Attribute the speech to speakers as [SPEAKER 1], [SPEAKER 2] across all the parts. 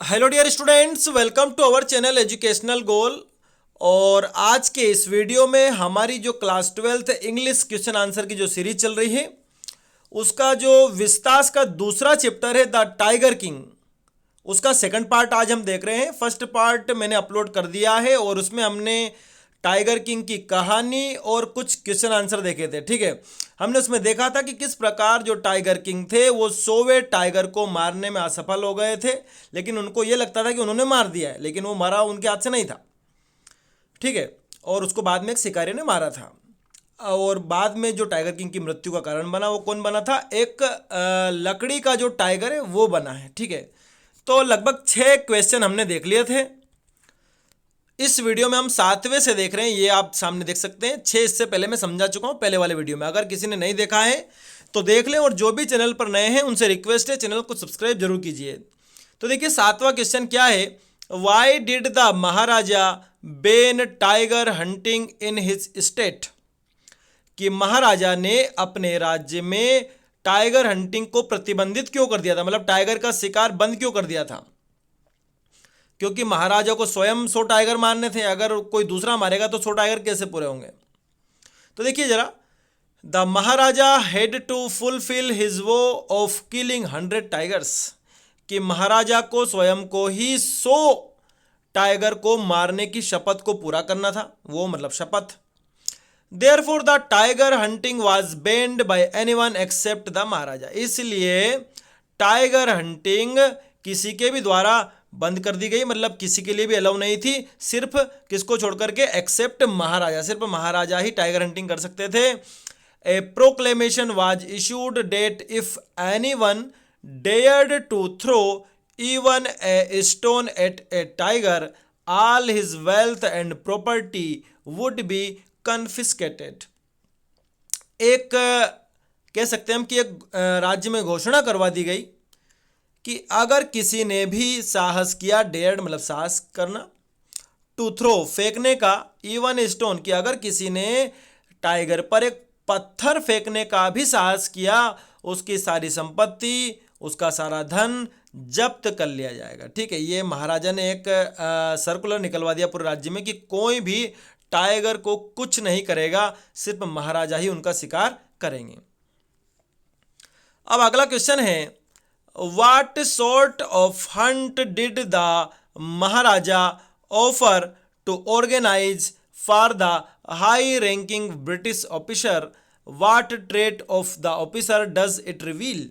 [SPEAKER 1] Hello dear students, welcome to our channel educational goal. और आज के इस वीडियो में हमारी जो class 12th English question answer की जो सीरीज चल रही है उसका जो विस्तास का दूसरा चैप्टर है द टाइगर किंग, उसका सेकंड पार्ट आज हम देख रहे हैं। फर्स्ट पार्ट मैंने अपलोड कर दिया है और उसमें हमने टाइगर किंग की कहानी और कुछ क्वेश्चन आंसर देखे थे। ठीक है, हमने उसमें देखा था कि किस प्रकार जो टाइगर किंग थे वो 100वें टाइगर को मारने में असफल हो गए थे, लेकिन उनको ये लगता था कि उन्होंने मार दिया है, लेकिन वो मारा उनके हाथ से नहीं था। ठीक है, और उसको बाद में एक शिकारी ने मारा था। और बाद में जो टाइगर किंग की मृत्यु का कारण बना वो कौन बना था? एक लकड़ी का जो टाइगर है वो बना है। ठीक है, तो लगभग 6 क्वेश्चन हमने देख लिए थे। इस वीडियो में हम 7वें से देख रहे हैं, ये आप सामने देख सकते हैं। 6 इससे पहले मैं समझा चुका हूं पहले वाले वीडियो में। अगर किसी ने नहीं देखा है तो देख लें, और जो भी चैनल पर नए हैं उनसे रिक्वेस्ट है चैनल को सब्सक्राइब जरूर कीजिए। तो देखिए 7वां क्वेश्चन क्या है। Y did the Maharaja ban tiger hunting in his state? कि महाराजा ने अपने राज्य में टाइगर हंटिंग को प्रतिबंधित क्यों कर दिया था, मतलब टाइगर का शिकार बंद क्यों कर दिया था? क्योंकि महाराजा को स्वयं 100 टाइगर मारने थे, अगर कोई दूसरा मारेगा तो 100 टाइगर कैसे पूरे होंगे? तो देखिए जरा, the maharaja had to fulfil his vow of killing 100 tigers. कि महाराजा को स्वयं को ही 100 टाइगर को मारने की शपथ को पूरा करना था, वो मतलब शपथ। Therefore the tiger hunting was banned by anyone except the Maharaja. इसलिए टाइगर हंटिंग किसी के भी द्वारा बंद कर दी गई, मतलब किसी के लिए भी अलाउ नहीं थी, सिर्फ किसको छोड़कर के? एक्सेप्ट महाराजा। सिर्फ महाराजा ही टाइगर हंटिंग कर सकते थे। A proclamation was issued that if anyone dared to throw even a stone at a tiger all his wealth and property would be confiscated। एक कह सकते हैं हम कि एक राज्य में घोषणा करवा दी गई कि अगर किसी ने भी साहस किया, डेयर्ड मतलब साहस करना, टू थ्रो फेंकने का, इवन स्टोन कि अगर किसी ने टाइगर पर एक पत्थर फेंकने का भी साहस किया, उसकी सारी संपत्ति, उसका सारा धन जब्त कर लिया जाएगा। ठीक है, ये महाराजा ने एक सर्कुलर निकलवा दिया पूरे राज्य में कि कोई भी टाइगर को कुछ नहीं करेगा, सिर्फ महाराजा ही उनका शिकार करेंगे। अब अगला क्वेश्चन है, what sort of hunt did the maharaja offer to organise for the high ranking British officer? What trait of the officer does it reveal?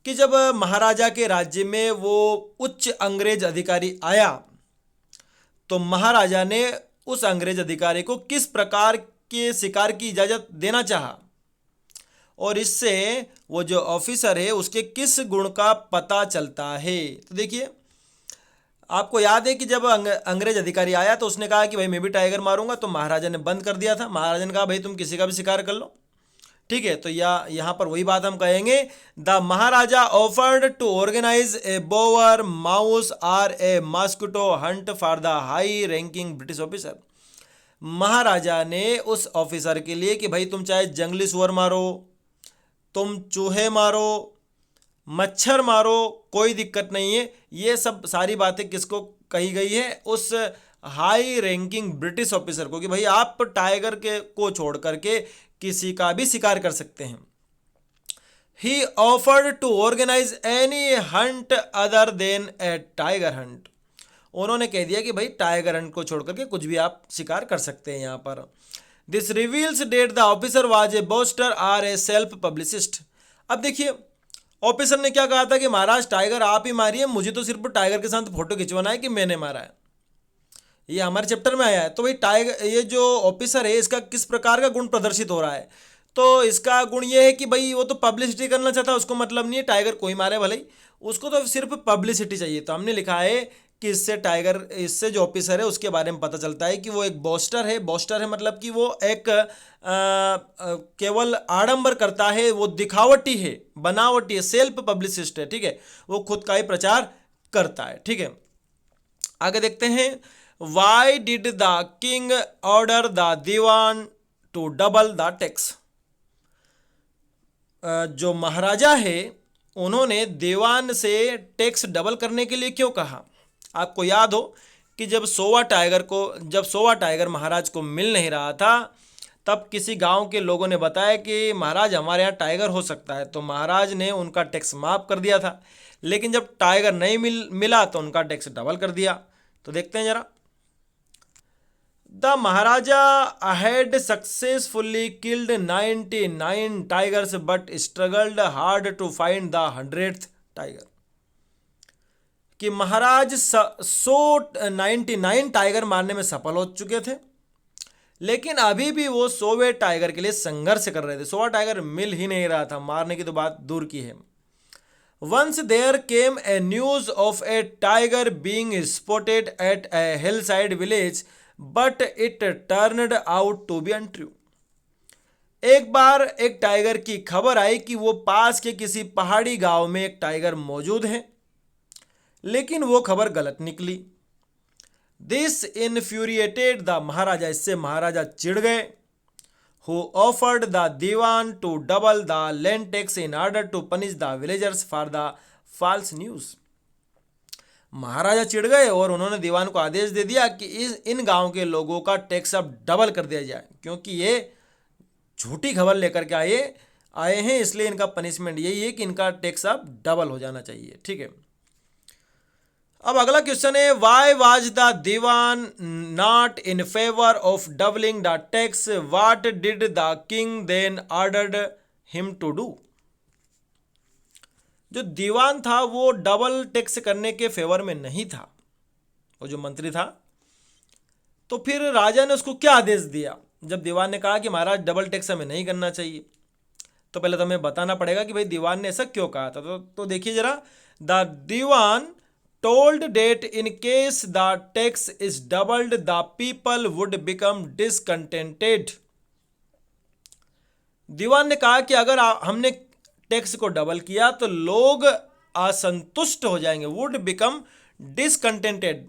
[SPEAKER 1] कि जब महाराजा के राज्य में वो उच्च अंग्रेज अधिकारी आया तो महाराजा ने उस अंग्रेज अधिकारी को किस प्रकार के शिकार की इजाज़त देना चाहा, और इससे वो जो ऑफिसर है उसके किस गुण का पता चलता है? तो देखिए, आपको याद है कि जब अंग्रेज अधिकारी आया तो उसने कहा कि भाई मैं भी टाइगर मारूंगा, तो महाराजा ने बंद कर दिया था। महाराजा ने कहा भाई तुम किसी का भी शिकार कर लो। ठीक है, तो यहाँ पर वही बात हम कहेंगे, the Maharaja offered to organise a boar mouse or a mosquito hunt for the high ranking British officer. Maharaja ने उस ऑफिसर के लिए कि भाई तुम चाहे जंगली सुअर मारो, तुम चूहे मारो, मच्छर मारो, कोई दिक्कत नहीं है। ये सब सारी बातें किसको कही गई है? उस हाई रैंकिंग ब्रिटिश ऑफिसर को, कि भाई आप टाइगर के को छोड़ करके किसी का भी शिकार कर सकते हैं। He offered to organise any hunt other than a tiger hunt. उन्होंने कह दिया कि भाई टाइगर हंट को छोड़ करके कुछ भी आप शिकार कर सकते हैं। यहाँ पर this reveals that the officer was a boaster or a self publicist. अब देखिए, ऑफिसर ने क्या कहा था कि महाराज टाइगर आप ही मारिए, मुझे तो सिर्फ टाइगर के साथ फोटो खिंचवाना है कि मैंने मारा है। ये हमारे चैप्टर में आया है। तो भाई टाइगर, ये जो ऑफिसर है इसका किस प्रकार का गुण प्रदर्शित हो रहा है? तो इसका गुण ये है कि भाई वो तो पब्लिसिटी करना चाहता है, उसको मतलब नहीं है टाइगर कोई मारे भले ही, उसको तो सिर्फ पब्लिसिटी चाहिए। तो हमने लिखा है कि इससे जो ऑफिसर है उसके बारे में पता चलता है कि वो एक बोस्टर है। बोस्टर है मतलब कि वो एक केवल आडंबर करता है, वो दिखावटी है, बनावटी है, सेल्फ पब्लिसिस्ट है। ठीक है, वो खुद का ही प्रचार करता है। ठीक है, आगे देखते हैं। Why did the king order the dewan to double the tax? जो महाराजा है उन्होंने दीवान से टैक्स डबल करने के लिए क्यों कहा? आपको याद हो कि जब सोवा टाइगर महाराज को मिल नहीं रहा था, तब किसी गांव के लोगों ने बताया कि महाराज हमारे यहाँ टाइगर हो सकता है, तो महाराज ने उनका टैक्स माफ़ कर दिया था। लेकिन जब टाइगर नहीं मिला तो उनका टैक्स डबल कर दिया। तो देखते हैं जरा। The maharaja had successfully killed 99 tigers but struggled hard to find the 100th tiger. कि महाराज 99 टाइगर मारने में सफल हो चुके थे, लेकिन अभी भी वो 100वें टाइगर के लिए संघर्ष कर रहे थे। 100वां टाइगर मिल ही नहीं रहा था, मारने की तो बात दूर की है। Once there came a news of a tiger being spotted at a hillside village, but it turned out to be untrue. एक बार एक टाइगर की खबर आई कि वो पास के किसी पहाड़ी गांव में एक टाइगर मौजूद है, लेकिन वो खबर गलत निकली। दिस इन्फ्यूरिएटेड द महाराजा, इससे महाराजा चिढ़ गए। who offered the Diwan to double the land tax in order to punish the villagers for the false news. महाराजा चिढ़ गए और उन्होंने दीवान को आदेश दे दिया कि इन गांव के लोगों का टैक्स अब डबल कर दिया जाए, क्योंकि ये झूठी खबर लेकर के आए हैं, इसलिए इनका पनिशमेंट यही है कि इनका टैक्स अब डबल हो जाना चाहिए। ठीक है, अब अगला क्वेश्चन है, why was the dewan not in favour of doubling the tax, what did the king then ordered him to do. जो दीवान था वो डबल टैक्स करने के फेवर में नहीं था, वो जो मंत्री था। तो फिर राजा ने उसको क्या आदेश दिया? जब दीवान ने कहा कि महाराज डबल टैक्स हमें नहीं करना चाहिए, तो पहले तो हमें बताना पड़ेगा कि भाई दीवान ने ऐसा क्यों कहा था। तो देखिए जरा, the dewan told that in case the tax is doubled, the people would become discontented. दीवान ने कहा कि अगर हमने टैक्स को डबल किया तो लोग असंतुष्ट हो जाएंगे। वुड बिकम डिसकंटेंटेड,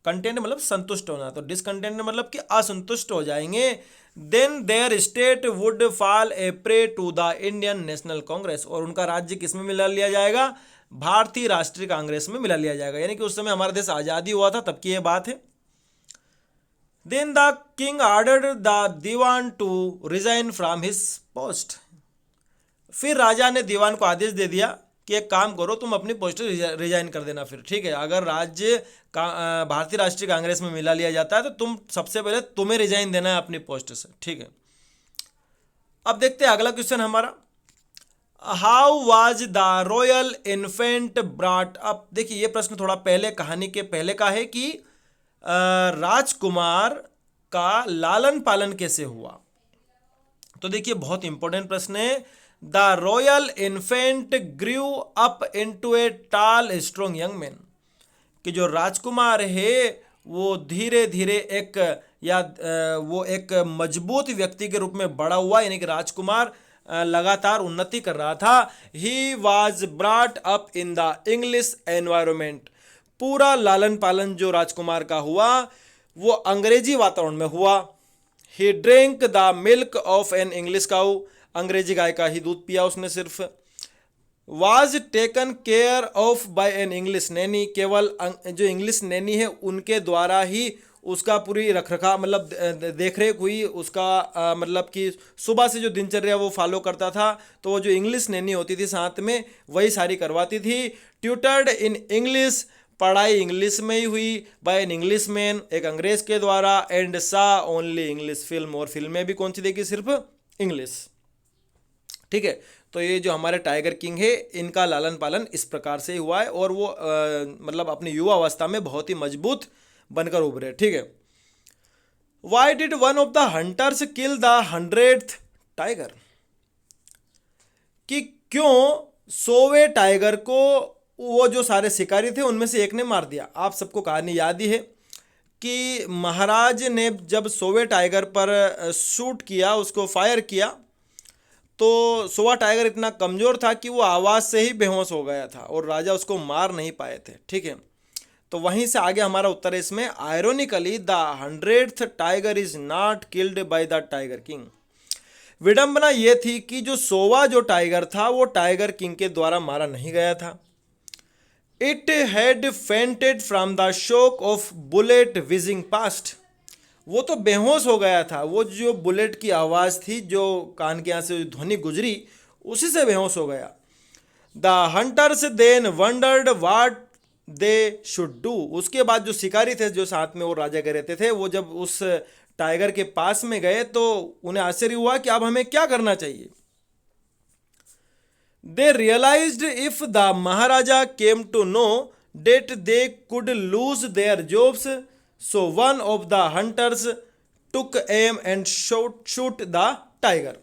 [SPEAKER 1] कंटेंट मतलब संतुष्ट होना, तो डिसकंटेंट मतलब कि असंतुष्ट हो जाएंगे। Then their state would fall a prey to the Indian National Congress, और उनका राज्य किसमें मिला लिया जाएगा? भारतीय राष्ट्रीय कांग्रेस में मिला लिया जाएगा। यानी कि उस समय हमारा देश आज़ादी हुआ था, तब की यह बात है। Then the king ordered the dewan to resign from his post. फिर राजा ने दीवान को आदेश दे दिया कि एक काम करो, तुम अपनी पोस्ट रिजाइन कर देना फिर। ठीक है, अगर राज्य भारतीय राष्ट्रीय कांग्रेस में मिला लिया जाता है तो तुम सबसे पहले तुम्हें रिजाइन देना है अपनी पोस्ट से। ठीक है, अब देखते हैं अगला क्वेश्चन हमारा, how was the royal infant brought up. देखिए ये प्रश्न थोड़ा पहले, कहानी के पहले का है कि राजकुमार का लालन पालन कैसे हुआ। तो देखिए बहुत इंपॉर्टेंट प्रश्न है। The royal infant grew up into a tall strong young man, कि जो राजकुमार है वो धीरे धीरे वो एक मजबूत व्यक्ति के रूप में बड़ा हुआ, यानी कि राजकुमार लगातार उन्नति कर रहा था। He was brought up in the English environment. पूरा लालन पालन जो राजकुमार का हुआ वो अंग्रेजी वातावरण में हुआ। He drink the milk of an English cow, अंग्रेजी गाय का ही दूध पिया उसने सिर्फ। Was taken care of by an English nanny, केवल जो इंग्लिश नैनी है उनके द्वारा ही उसका पूरी रखरखाव मतलब देखरेख हुई उसका, मतलब कि सुबह से जो दिनचर्या वो फॉलो करता था, तो वो जो इंग्लिश नैनी होती थी साथ में वही सारी करवाती थी। ट्यूटर्ड इन इंग्लिश, पढ़ाई इंग्लिश में ही हुई बाय एन इंग्लिश मैन, एक अंग्रेज के द्वारा। एंड सा ओनली इंग्लिश फिल्म, और फिल्में भी कौन सी देखी? सिर्फ इंग्लिश। ठीक है, तो ये जो हमारे टाइगर किंग है इनका लालन पालन इस प्रकार से ही हुआ है, और वो मतलब अपनी युवा अवस्था में बहुत ही मजबूत बनकर उभरे। ठीक है, why did one of the hunters kill the 100th tiger, कि क्यों 100वें टाइगर को वो जो सारे शिकारी थे उनमें से एक ने मार दिया। आप सबको कहानी याद ही है कि महाराज ने जब 100वें टाइगर पर शूट किया, उसको फायर किया, तो 100वां टाइगर इतना कमज़ोर था कि वो आवाज़ से ही बेहोश हो गया था और राजा उसको मार नहीं पाए थे। ठीक है, तो वहीं से आगे हमारा उत्तर है इसमें, ironically the 100th tiger is not killed by the tiger king. विडंबना ये थी कि जो सोवा जो टाइगर था वो टाइगर किंग के द्वारा मारा नहीं गया था। It had fainted from the shock of bullet wheezing past. वो तो बेहोश हो गया था, वो जो बुलेट की आवाज़ थी जो कान के यहाँ से ध्वनि गुजरी उसी से बेहोश हो गया। The hunters then wondered what they should do. उसके बाद जो शिकारी थे जो साथ में वो राजा के रहते थे, वो जब उस टाइगर के पास में गए तो उन्हें आश्चर्य हुआ कि अब हमें क्या करना चाहिए। They realised if the Maharaja came to know that they could lose their jobs, so one of the hunters took aim and shoot the tiger.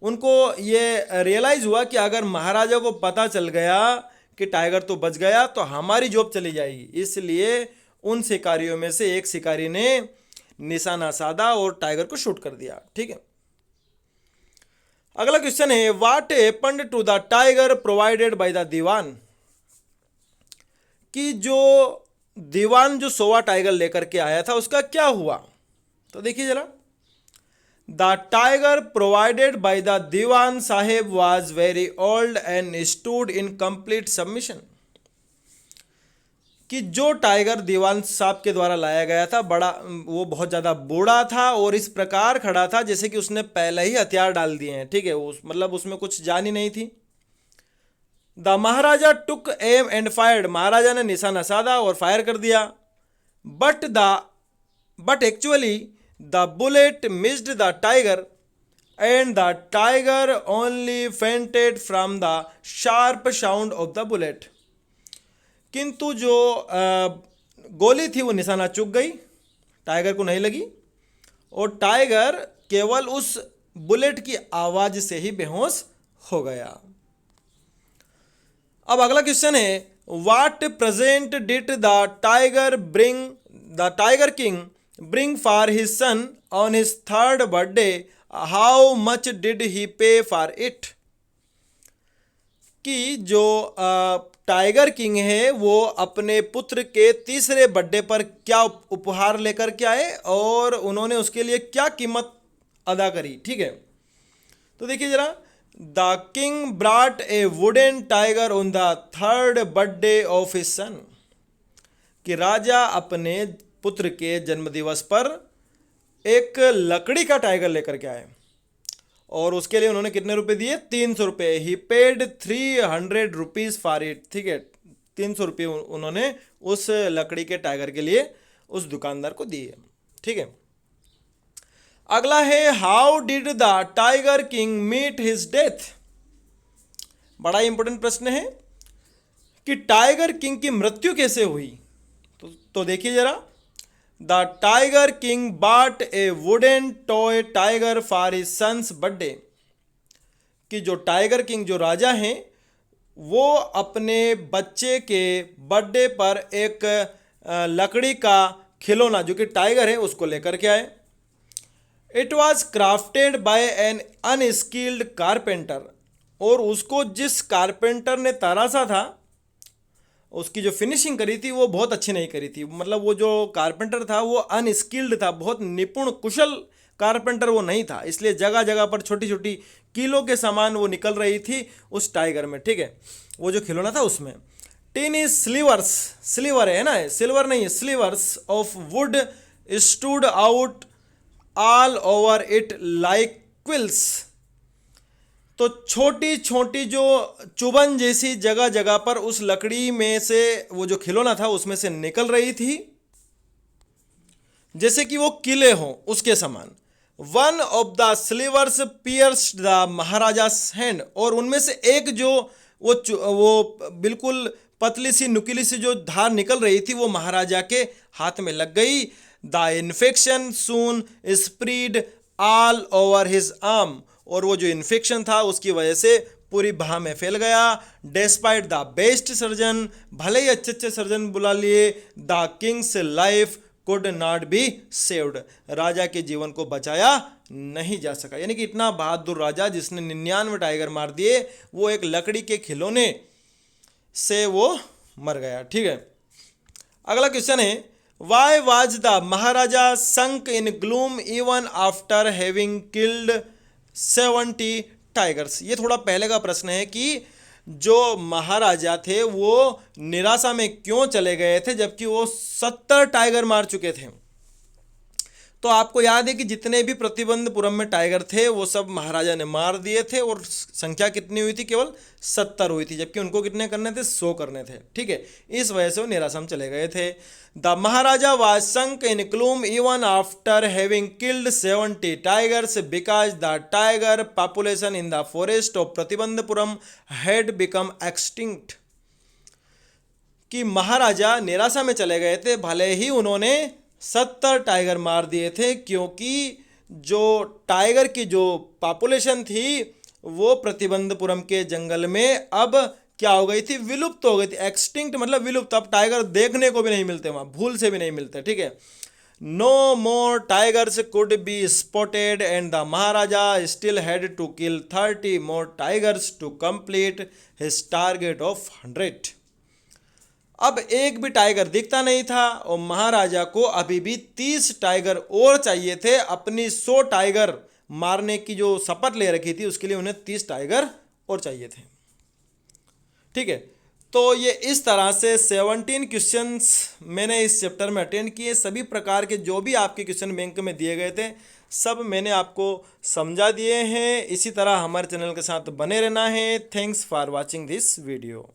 [SPEAKER 1] उनको ये रियलाइज हुआ कि अगर महाराजा को पता चल गया कि टाइगर तो बच गया तो हमारी जॉब चली जाएगी, इसलिए उन शिकारियों में से एक शिकारी ने निशाना साधा और टाइगर को शूट कर दिया। ठीक है, अगला क्वेश्चन है what happened to the tiger provided by the Dewan. कि जो दीवान जो सोवा टाइगर लेकर के आया था उसका क्या हुआ, तो देखिए जरा। The tiger provided by the dewan sahib was very old and stood in complete submission. कि जो टाइगर दीवान साहब के द्वारा लाया गया था बड़ा, वो बहुत ज़्यादा बूढ़ा था और इस प्रकार खड़ा था जैसे कि उसने पहले ही हथियार डाल दिए हैं। ठीक है, मतलब उसमें कुछ जान ही नहीं थी। The Maharaja took aim and fired. Maharaja ने निशाना साधा और फायर कर दिया। But actually the bullet missed the tiger and the tiger only fainted from the sharp sound of the bullet. किंतु जो गोली थी वो निशाना चूक गई, टाइगर को नहीं लगी और टाइगर केवल उस बुलेट की आवाज से ही बेहोश हो गया। अब अगला क्वेश्चन है what present did the tiger king bring for his son on his third birthday, how much did he पे फॉर इट। कि जो टाइगर किंग है वो अपने पुत्र के तीसरे बर्थडे पर क्या उपहार लेकर के आए और उन्होंने उसके लिए क्या कीमत अदा करी। ठीक है, तो देखिए जरा। The king brought a wooden tiger on the third birthday of his son. कि राजा अपने पुत्र के जन्मदिवस पर एक लकड़ी का टाइगर लेकर के आए और उसके लिए उन्होंने कितने रुपए दिए, 300 रुपये। ही पेड 300 रुपीज़ फॉर इट। ठीक है, 300 रुपये उन्होंने उस लकड़ी के टाइगर के लिए उस दुकानदार को दिए। ठीक है, अगला है how did the tiger king meet his death. बड़ा इंपॉर्टेंट प्रश्न है कि टाइगर किंग की मृत्यु कैसे हुई। तो देखिए जरा। The tiger king bought a wooden toy tiger for his son's birthday. कि जो टाइगर किंग जो राजा हैं वो अपने बच्चे के बर्थडे पर एक लकड़ी का खिलौना जो कि टाइगर है उसको लेकर के आए। It was crafted by an unskilled carpenter. और उसको जिस कारपेंटर ने तराशा था उसकी जो फिनिशिंग करी थी वो बहुत अच्छी नहीं करी थी। मतलब वो जो कारपेंटर था वो अनस्किल्ड था, बहुत निपुण कुशल कारपेंटर वो नहीं था, इसलिए जगह जगह पर छोटी छोटी कीलों के सामान वो निकल रही थी उस टाइगर में। ठीक है, वो जो खिलौना था उसमें टीनी स्लीवर्स, स्लीवर है ना, सिल्वर नहीं है, slivers of wood stood out all over it like quills. तो छोटी छोटी जो चुभन जैसी जगह जगह पर उस लकड़ी में से वो जो खिलौना था उसमें से निकल रही थी जैसे कि वो किले हों उसके समान। One of the slivers pierced the Maharaja's hand. और उनमें से एक जो वो बिल्कुल पतली सी नुकीली सी जो धार निकल रही थी वो महाराजा के हाथ में लग गई। The infection soon spread all over his arm. और वो जो इन्फेक्शन था उसकी वजह से पूरी बाह में फैल गया। डेस्पाइट द बेस्ट सर्जन, भले ही अच्छे अच्छे सर्जन बुला लिए, the king's life could not be saved. राजा के जीवन को बचाया नहीं जा सका। यानी कि इतना बहादुर राजा जिसने 99 टाइगर मार दिए वो एक लकड़ी के खिलौने से वो मर गया। ठीक है, अगला क्वेश्चन है why was the Maharaja sunk in gloom even after having killed 70 tigers. ये थोड़ा पहले का प्रश्न है कि जो महाराजा थे वो निराशा में क्यों चले गए थे जबकि वो 70 टाइगर मार चुके थे। तो आपको याद है कि जितने भी प्रतिबंधपुरम में टाइगर थे वो सब महाराजा ने मार दिए थे और संख्या कितनी हुई थी, केवल 70 हुई थी, जबकि उनको कितने करने थे, 100 करने थे। ठीक है, इस वजह से वो निराशा में चले गए थे। The Maharaja was sunk in gloom even after having killed 70 tigers because the tiger population in the forest of Pratibandapuram had become extinct. कि महाराजा निराशा में चले गए थे भले ही उन्होंने 70 टाइगर मार दिए थे, क्योंकि जो टाइगर की जो पॉपुलेशन थी वो प्रतिबंधपुरम के जंगल में अब क्या हो गई थी, विलुप्त हो गई थी। एक्सटिंक्ट मतलब विलुप्त, अब टाइगर देखने को भी नहीं मिलते, वहाँ भूल से भी नहीं मिलते। ठीक है, no more tigers could be spotted and the maharaja still had to kill 30 more tigers to complete his target of 100। अब एक भी टाइगर दिखता नहीं था और महाराजा को अभी भी 30 टाइगर और चाहिए थे। अपनी 100 टाइगर मारने की जो शपथ ले रखी थी उसके लिए उन्हें 30 टाइगर और चाहिए थे। ठीक है, तो ये इस तरह से 17 क्वेश्चंस मैंने इस चैप्टर में अटेंड किए। सभी प्रकार के जो भी आपके क्वेश्चन बैंक में दिए गए थे सब मैंने आपको समझा दिए हैं। इसी तरह हमारे चैनल के साथ बने रहना है। Thanks for watching this video.